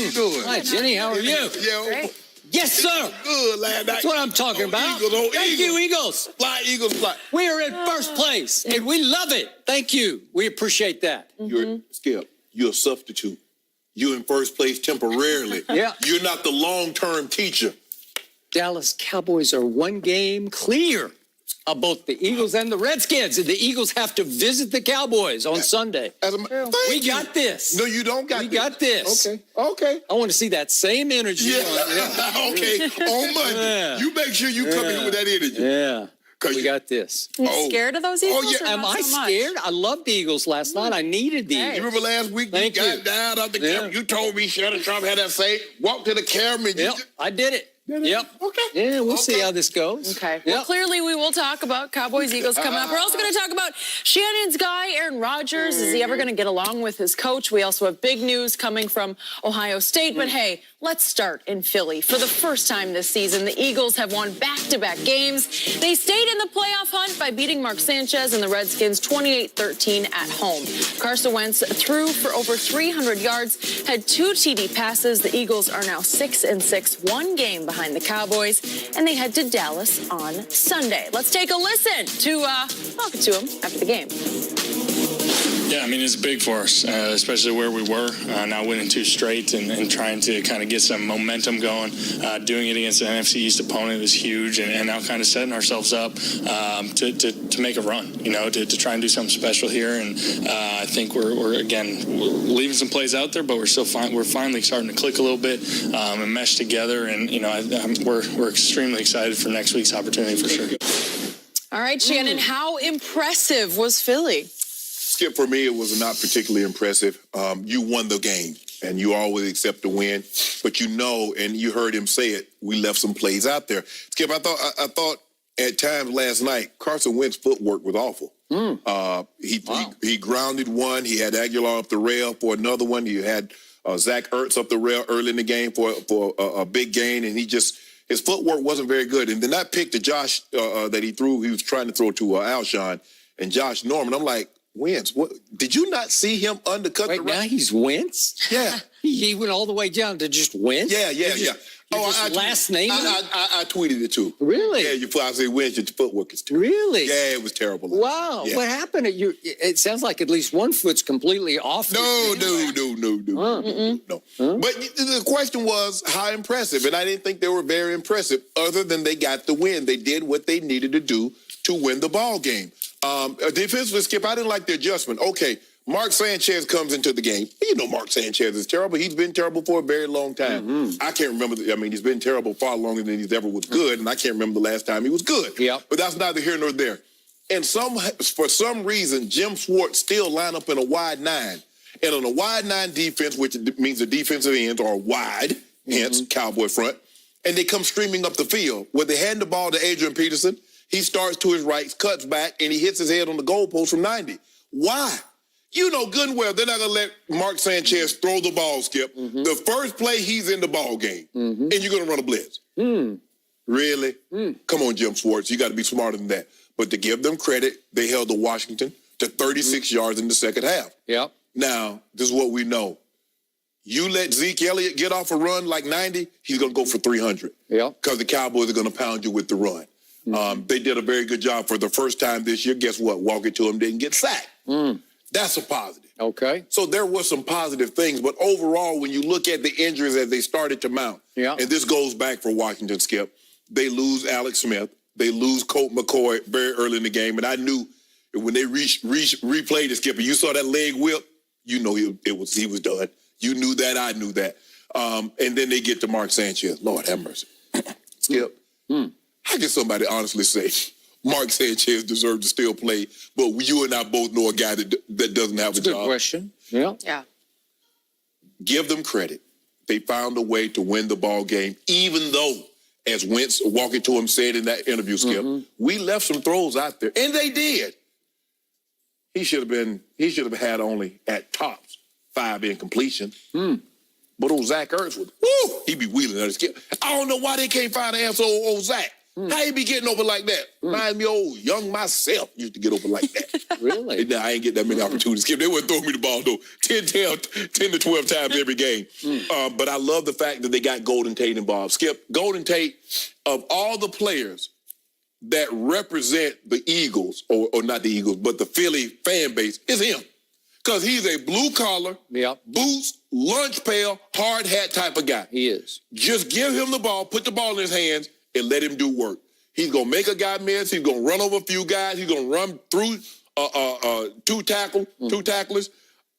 you doing? Hi, Jenny. How are you? Yeah. Yes, sir. Good last night. That's what I'm talking about. Eagles, Thank you, Eagles. Fly, Eagles, fly. We are in first place, and we love it. Thank you. We appreciate that. Skip, you're a substitute. You're in first place temporarily. Yeah. You're not the long-term teacher. Dallas Cowboys are one game clear of both the Eagles and the Redskins, and the Eagles have to visit the Cowboys on Sunday. We got this. No, you don't got We this. got this. Okay. I want to see that same energy. Yeah. Okay. On Monday. Yeah. You make sure you come in with that energy. Yeah. We got this. You scared of those Eagles? yeah. Or Am not I so much? scared? I love the Eagles last night. I needed the You Eagles. remember last week Thank you you. got down out the Yeah. camera. You told me Shannon Trump had that say, walk to the camera. And Yep, I did it. Yep. Okay. Yeah, we'll see how this goes. Okay. Yep. Well, clearly we will talk about Cowboys, Eagles coming up. We're also going to talk about Shannon's guy, Aaron Rodgers. Is he ever going to get along with his coach? We also have big news coming from Ohio State. But hey, let's start in Philly. For the first time this season, the Eagles have won back-to-back games. They stayed in the playoff hunt by beating Mark Sanchez and the Redskins 28-13 at home. Carson Wentz threw for over 300 yards, had 2 TD passes. The Eagles are now 6-6, one game behind the Cowboys, and they head to Dallas on Sunday. Let's take a listen to talking to him after the game. Yeah, I mean, it's big for us, especially where we were, now winning 2 straight and trying to kind of get some momentum going. Doing it against an NFC East opponent is huge, and now kind of setting ourselves up to make a run, to try and do something special here. And I think we're leaving some plays out there, but we're finally starting to click a little bit and mesh together. And, we're extremely excited for next week's opportunity for sure. All right, Shannon, how impressive was Philly? Skip, for me, it was not particularly impressive. You won the game, and you always accept the win. But and you heard him say it, we left some plays out there. Skip, I thought at times last night, Carson Wentz's footwork was awful. He grounded one. He had Aguilar up the rail for another one. He had Zach Ertz up the rail early in the game for a big gain, and his footwork wasn't very good. And then that pick to Josh that he threw, he was trying to throw to Alshon and Josh Norman. I'm like, Wentz, what? Did you not see him undercut the now he's Wentz? Yeah. He went all the way down to just Wentz? Yeah. Last name? I tweeted it too. Really? Yeah, I say Wentz, your footwork is terrible. Really? Yeah, it was terrible. Wow. Yeah. What happened? It sounds like at least one foot's completely off. No. But the question was, how impressive? And I didn't think they were very impressive, other than they got the win. They did what they needed to do to win the ball game. Defensively, Skip, I didn't like the adjustment. Okay, Mark Sanchez comes into the game. Mark Sanchez is terrible. He's been terrible for a very long time. I can't remember. He's been terrible far longer than he's ever was good, and I can't remember the last time he was good. Yep. But that's neither here nor there. And for some reason, Jim Schwartz still line up in a wide 9. And on a wide 9 defense, which means the defensive ends are wide, hence Cowboy front, and they come streaming up the field. Where they hand the ball to Adrian Peterson, he starts to his right, cuts back, and he hits his head on the goalpost from 90. Why? You know good and well they're not going to let Mark Sanchez throw the ball, Skip. The first play, he's in the ball game, and you're going to run a blitz. Really? Come on, Jim Schwartz. You got to be smarter than that. But to give them credit, they held the Washington to 36 yards in the second half. Yep. Now, this is what we know. You let Zeke Elliott get off a run like 90, he's going to go for 300. Yep. Because the Cowboys are going to pound you with the run. They did a very good job for the first time this year. Guess what? Walking to him didn't get sacked. That's a positive. Okay. So there were some positive things. But overall, when you look at the injuries as they started to mount, and this goes back for Washington, Skip, they lose Alex Smith. They lose Colt McCoy very early in the game. And I knew when they replayed it, Skip, and you saw that leg whip, he was done. You knew that. I knew that. And then they get to Mark Sanchez. Lord have mercy. Skip. How can somebody honestly say Mark Sanchez deserved to still play, but you and I both know a guy that doesn't have a job? Good question. Yeah. Give them credit. They found a way to win the ball game, even though, as Wentz walking to him said in that interview, Skip, we left some throws out there, and they did. He should have had only at tops 5 incompletions. But old Zach Ertz he'd be wheeling on his skip. I don't know why they can't find an answer old Zach. How you be getting over like that? Remind me old young myself used to get over like that. Really? Now, I ain't get that many opportunities. Skip, they wouldn't throw me the ball, though, 10 to 12 times every game. But I love the fact that they got Golden Tate involved. Skip, Golden Tate, of all the players that represent the Eagles, or not the Eagles, but the Philly fan base, is him. Because he's a blue-collar, boots, lunch pail, hard hat type of guy. He is. Just give him the ball, put the ball in his hands, and let him do work. He's going to make a guy miss. He's going to run over a few guys. He's going to run through two tacklers.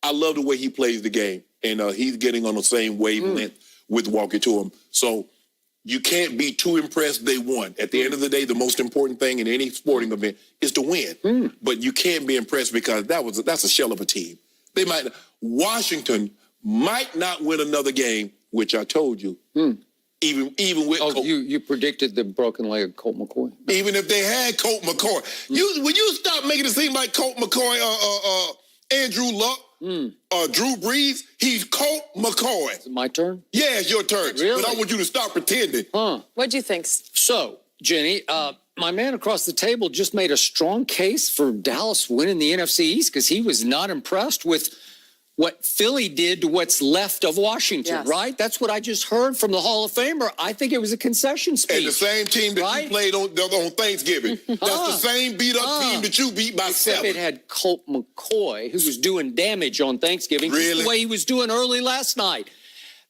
I love the way he plays the game. And he's getting on the same wavelength with walking to him. So you can't be too impressed day one. At the end of the day, the most important thing in any sporting event is to win. But you can't be impressed because that's a shell of a team. Washington might not win another game, which I told you. Even with Colt. You predicted the broken leg of Colt McCoy. Even if they had Colt McCoy. Will you stop making it seem like Colt McCoy, Andrew Luck, Drew Brees? He's Colt McCoy. Is it my turn? Yeah, it's your turn. Really? But I want you to stop pretending. What'd you think? So, Jenny, my man across the table just made a strong case for Dallas winning the NFC East because he was not impressed with what Philly did to what's left of Washington, right? That's what I just heard from the Hall of Famer. I think it was a concession speech. And the same team that you played on Thanksgiving. That's the same beat-up team that you beat by 7. It had Colt McCoy, who was doing damage on Thanksgiving, just the way he was doing early last night.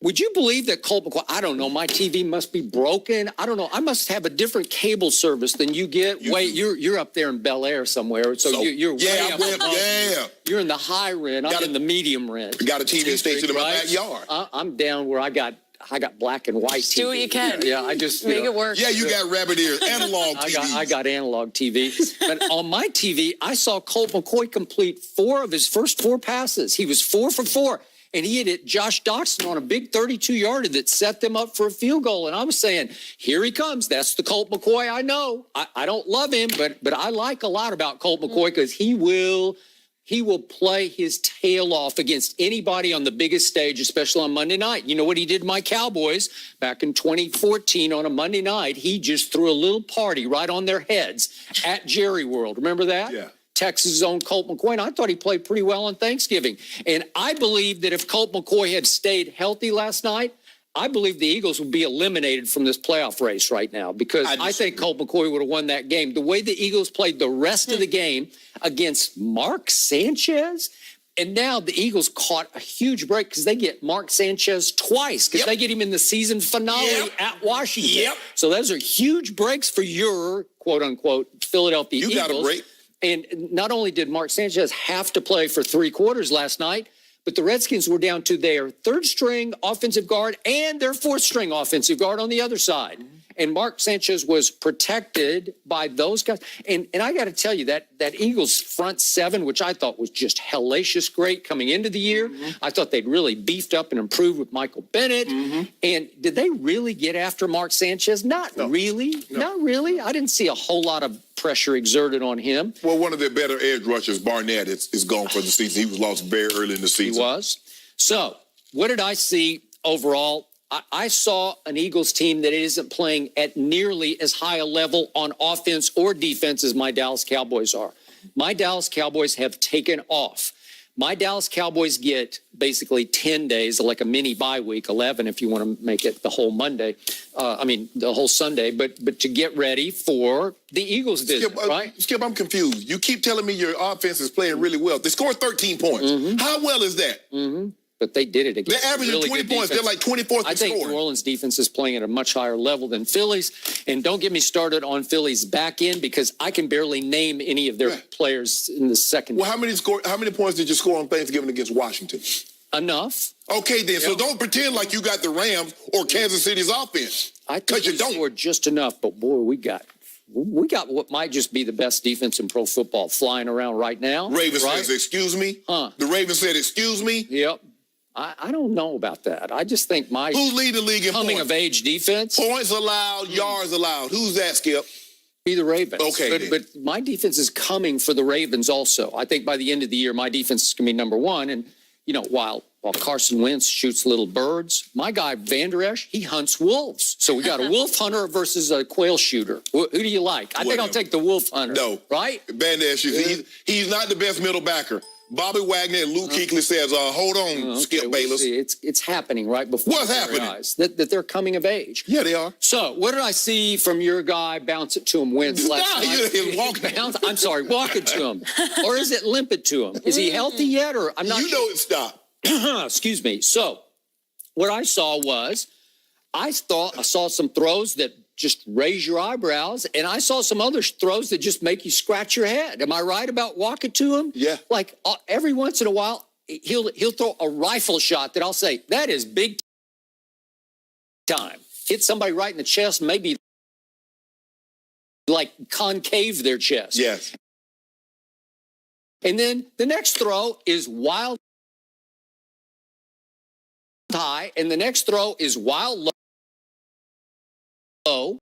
Would you believe that Colt McCoy, I don't know, my TV must be broken. I don't know. I must have a different cable service than you get. Wait, you're up there in Bel Air somewhere. So you're way up above. You're in the high rent. I'm in the medium rent. Got a TV station in my backyard. I'm down where I got black and white TV. Do what you can. Yeah, I just make it work. Yeah, you got rabbit ears, analog TV. I got analog TV. But on my TV, I saw Colt McCoy complete 4 of his first 4 passes. He was 4 for 4. And he had hit Josh Doxson on a big 32-yarder that set them up for a field goal. And I was saying, here he comes. That's the Colt McCoy I know. I don't love him, but I like a lot about Colt McCoy because he will play his tail off against anybody on the biggest stage, especially on Monday night. You know what he did to my Cowboys back in 2014 on a Monday night? He just threw a little party right on their heads at Jerry World. Remember that? Yeah. Texas' own Colt McCoy, and I thought he played pretty well on Thanksgiving. And I believe that if Colt McCoy had stayed healthy last night, I believe the Eagles would be eliminated from this playoff race right now because I think Colt McCoy would have won that game. The way the Eagles played the rest of the game against Mark Sanchez, and now the Eagles caught a huge break because they get Mark Sanchez twice because they get him in the season finale at Washington. So those are huge breaks for your, quote-unquote, Philadelphia Eagles. You got a break. And not only did Mark Sanchez have to play for 3 quarters last night, but the Redskins were down to their 3rd-string offensive guard and their 4th-string offensive guard on the other side. And Mark Sanchez was protected by those guys. And I got to tell you, that Eagles front 7, which I thought was just hellacious great coming into the year. I thought they'd really beefed up and improved with Michael Bennett. And did they really get after Mark Sanchez? Not really. Not really. I didn't see a whole lot of pressure exerted on him. Well, one of their better edge rushers, Barnett, is gone for the season. He was lost very early in the season. He was. So what did I see overall? I saw an Eagles team that isn't playing at nearly as high a level on offense or defense as my Dallas Cowboys are. My Dallas Cowboys have taken off. My Dallas Cowboys get basically 10 days, like a mini bye week, 11 if you want to make it the whole Monday. The whole Sunday, but to get ready for the Eagles visit, right? Skip, I'm confused. You keep telling me your offense is playing really well. They scored 13 points. How well is that? But they did it again. They're averaging really 20 points. Defense. They're like 24th I think scoring. New Orleans defense is playing at a much higher level than Philly's. And don't get me started on Philly's back end because I can barely name any of their players in the second. Well, how many points did you score on Thanksgiving against Washington? Enough. Okay, then. So don't pretend like you got the Rams or Kansas City's offense. I think you scored just enough. But, boy, we got what might just be the best defense in pro football flying around right now. Ravens says, excuse me? The Ravens said, excuse me? Yep. I don't know about that. I just think who's leading the league in coming of age defense? Points allowed, yards allowed. Who's that, Skip? Be the Ravens. Okay. But my defense is coming for the Ravens also. I think by the end of the year, my defense is going to be number 1. And, while while Carson Wentz shoots little birds. My guy, Van Der Esch, he hunts wolves. So we got a wolf hunter versus a quail shooter. Who do you like? I think I'll take the wolf hunter. No. Right? Van Der Esch, he's not the best middle backer. Bobby Wagner and Luke Kuechly says, hold on, Skip Bayless. See. It's happening right before What's our happening? eyes, that they're coming of age. Yeah, they are. So what did I see from your guy bounce it to him Wentz last Nah, night? he walked- I'm sorry, walk it to him. Or is it limp it to him? Is he healthy yet? Or I'm not You know it stopped. Excuse me. So what I saw was I saw some throws that just raise your eyebrows, and I saw some other throws that just make you scratch your head. Am I right about walk it to him? Yeah. Like every once in a while, he'll throw a rifle shot that I'll say, that is big time. Hit somebody right in the chest, maybe like concave their chest. Yes. And then the next throw is wild high, and the next throw is wild low.